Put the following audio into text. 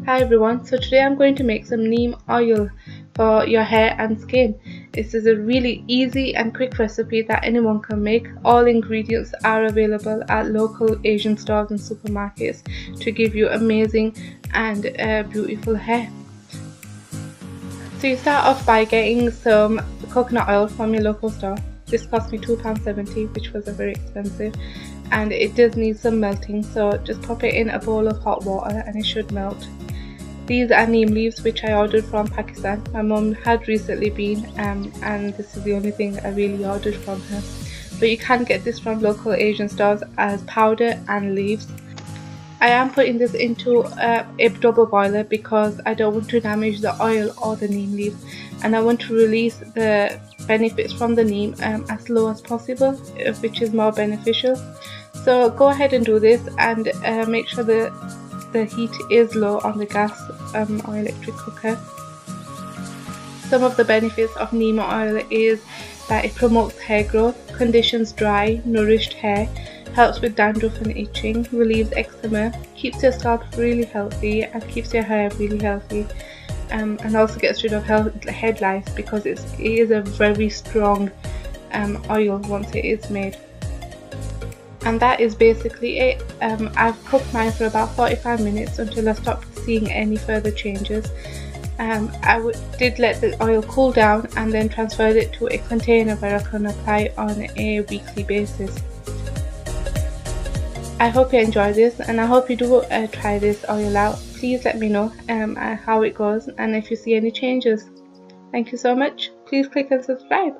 Hi everyone, so today I'm going to make some neem oil for your hair and skin. This is a really easy and quick recipe that anyone can make. All ingredients are available at local Asian stores and supermarkets to give you amazing and beautiful hair. So you start off by getting some coconut oil from your local store. This cost me £2.70, which was very expensive, and it does need some melting, so just pop it in a bowl of hot water and it should melt. These are neem leaves which I ordered from Pakistan. My mum had recently been and this is the only thing I really ordered from her. But you can get this from local Asian stores as powder and leaves. I am putting this into a double boiler because I don't want to damage the oil or the neem leaves, and I want to release the benefits from the neem as low as possible, which is more beneficial. So go ahead and do this, and make sure the heat is low on the gas or electric cooker. Some of the benefits of neem oil is that it promotes hair growth, conditions dry, nourished hair, helps with dandruff and itching, relieves eczema, keeps your scalp really healthy and keeps your hair really healthy, and also gets rid of head lice because it is a very strong oil once it is made. And that is basically it. I've cooked mine for about 45 minutes until I stopped seeing any further changes. I did let the oil cool down and then transferred it to a container where I can apply it on a weekly basis. I hope you enjoy this, and I hope you do try this oil out. Please let me know how it goes and if you see any changes. Thank you so much. Please click and subscribe.